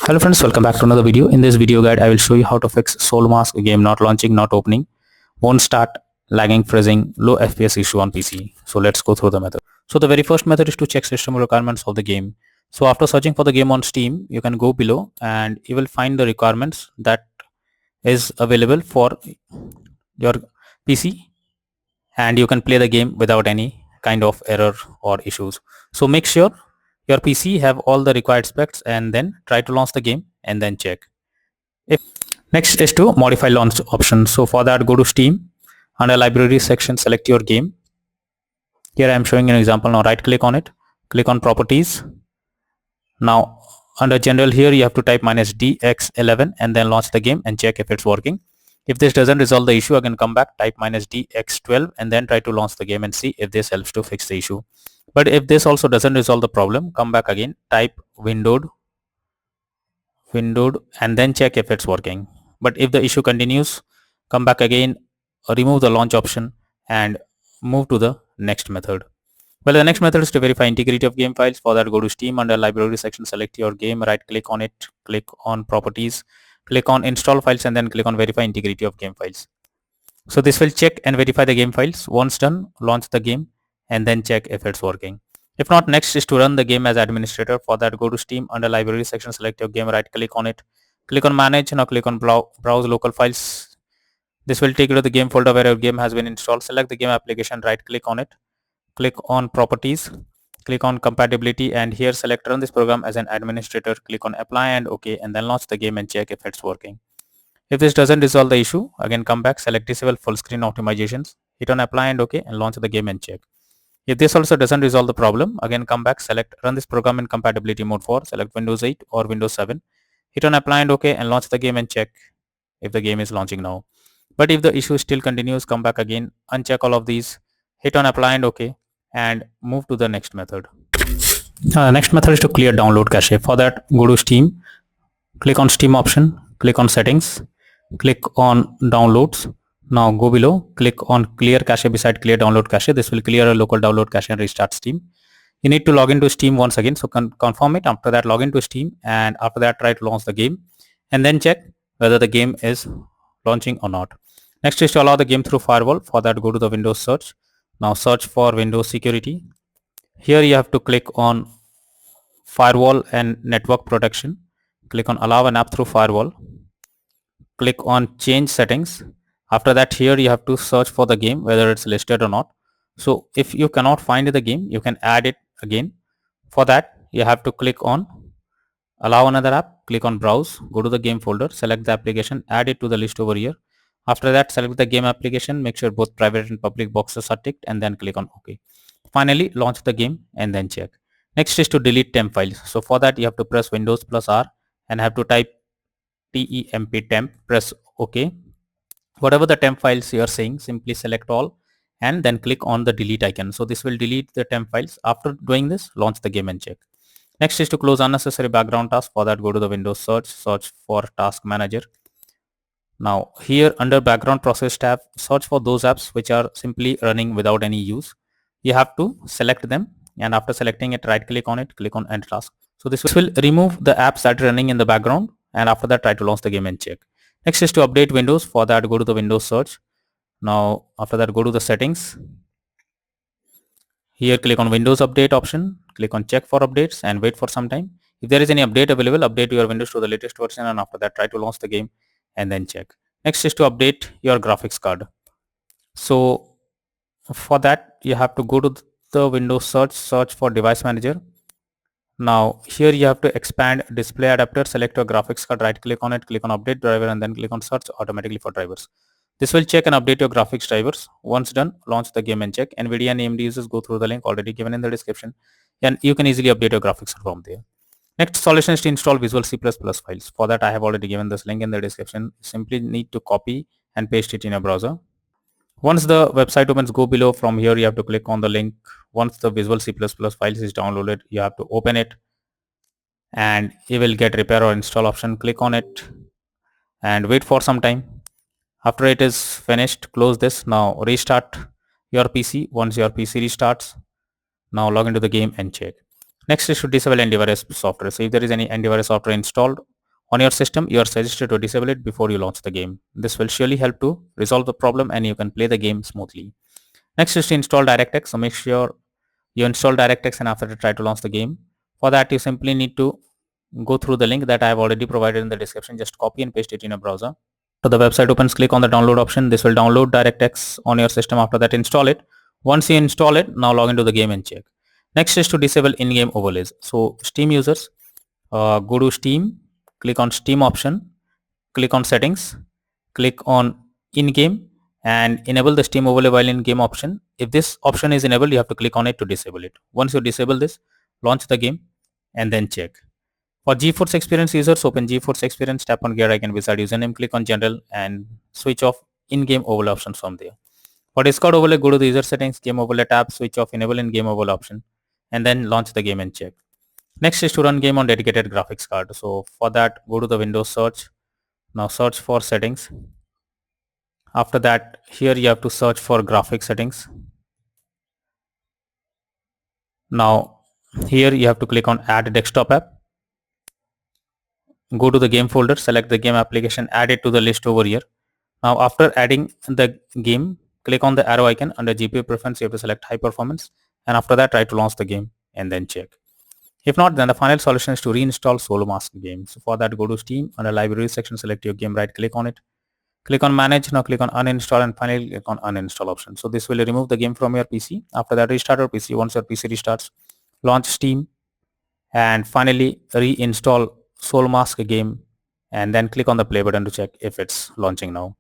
Hello friends, welcome back to another video. In this video guide, I will show you how to fix Soulmask game not launching, not opening, won't start, lagging, freezing, low FPS issue on PC. So let's go through the method. So the very first method is to check system requirements of the game. So after searching for the game on Steam, you can go below and you will find the requirements that is available for your PC, and you can play the game without any kind of error or issues. So make sure your PC have all the required specs and then try to launch the game and then check. Next is to modify launch option. So for that, go to Steam, under library section, select your game. Here I am showing an example. Now right click on it, click on properties. Now under general, here you have to type -dx11 and then launch the game and check if it's working. If this doesn't resolve the issue, again come back, type -dx12 and then try to launch the game and see if this helps to fix the issue. But if this also doesn't resolve the problem, come back again, type windowed and then check if it's working. But if the issue continues, come back again, remove the launch option and move to the next method. Well, the next method is to verify integrity of game files. For that, go to Steam, under library section, select your game, right click on it, click on properties, click on install files and then click on verify integrity of game files. So this will check and verify the game files. Once done, launch the game and then check if it's working. If not, next is to run the game as administrator. For that, go to Steam, under library section, select your game, right click on it, click on manage. Now click on browse local files. This will take you to the game folder where your game has been installed. Select the game application, right click on it, click on properties, click on compatibility and here select run this program as an administrator. Click on apply and OK and then launch the game and check if it's working. If this doesn't resolve the issue, again come back, select disable full screen optimizations, hit on apply and OK and launch the game and check. If this also doesn't resolve the problem, again come back, select run this program in compatibility mode 4, select Windows 8 or Windows 7, hit on apply and OK and launch the game and check if the game is launching now. But if the issue still continues, come back again, uncheck all of these, hit on apply and OK and move to the next method. Next method is to clear download cache. For that, go to Steam, click on Steam option, click on settings, click on downloads. Now go below, click on clear cache beside clear download cache. This will clear a local download cache and restart Steam. You need to log into Steam once again, so confirm it. After that, log into Steam and after that try to launch the game and then check whether the game is launching or not. Next is to allow the game through firewall. For that, go to the Windows search. Now search for Windows security. Here you have to click on firewall and network protection. Click on allow an app through firewall. Click on change settings. After that, here you have to search for the game, whether it's listed or not. So if you cannot find the game, you can add it again. For that, you have to click on allow another app, click on browse, go to the game folder, select the application, add it to the list over here. After that, select the game application, make sure both private and public boxes are ticked and then click on OK. Finally, launch the game and then check. Next is to delete temp files. So for that, you have to press Windows plus R and have to type temp, press OK. Whatever the temp files you are saying, simply select all and then click on the delete icon. So this will delete the temp files. After doing this, launch the game and check. Next is to close unnecessary background tasks. For that, go to the Windows search for task manager. Now here under background process tab, search for those apps which are simply running without any use. You have to select them and after selecting it, right click on it, click on end task. So this will remove the apps that are running in the background and after that try to launch the game and check. Next is to update Windows. For that, go to the Windows search. Now after that, go to the settings. Here click on Windows update option, click on check for updates and wait for some time. If there is any update available, update your Windows to the latest version and after that try to launch the game and then check. Next is to update your graphics card. So for that, you have to go to the Windows search for device manager. Now here you have to expand display adapter, select your graphics card, right click on it, click on update driver and then click on search automatically for drivers. This will check and update your graphics drivers. Once done, launch the game and check. NVIDIA and AMD users, go through the link already given in the description and you can easily update your graphics from there. Next solution is to install Visual C++ files. For that, I have already given this link in the description. Simply need to copy and paste it in your browser. Once the website opens, go below. From here, you have to click on the link. Once the Visual C++ files is downloaded, you have to open it and you will get repair or install option. Click on it and wait for some time. After it is finished, close this. Now restart your PC. Once your PC restarts, now log into the game and check. Next is to disable antivirus software. So if there is any antivirus software installed, on your system, you are suggested to disable it before you launch the game. This will surely help to resolve the problem and you can play the game smoothly. Next is to install DirectX. So make sure you install DirectX and after that try to launch the game. For that, you simply need to go through the link that I have already provided in the description. Just copy and paste it in a browser. So the website opens, click on the download option. This will download DirectX on your system. After that, install it. Once you install it, now log into the game and check. Next is to disable in-game overlays. So Steam users, go to Steam, click on Steam option, click on settings, click on in-game and enable the Steam overlay while in-game option. If this option is enabled, you have to click on it to disable it. Once you disable this, launch the game and then check. For GeForce Experience users, open GeForce Experience, tap on gear icon beside username, click on general and switch off in-game overlay options from there. For Discord overlay, go to the user settings, game overlay tab, switch off enable in-game overlay option and then launch the game and check. Next is to run game on dedicated graphics card. So for that, go to the Windows search. Now search for settings. After that, here you have to search for graphics settings. Now here you have to click on add desktop app. Go to the game folder, select the game application, add it to the list over here. Now after adding the game, click on the arrow icon under GPU preference. You have to select high performance and after that try to launch the game and then check. If not, then the final solution is to reinstall Soulmask game. So for that, go to Steam, under library section, select your game, right click on it, click on manage. Now click on uninstall and finally click on uninstall option. So this will remove the game from your PC. After that, restart your PC. Once your PC restarts, launch Steam and finally reinstall Soulmask game and then click on the play button to check if it's launching now.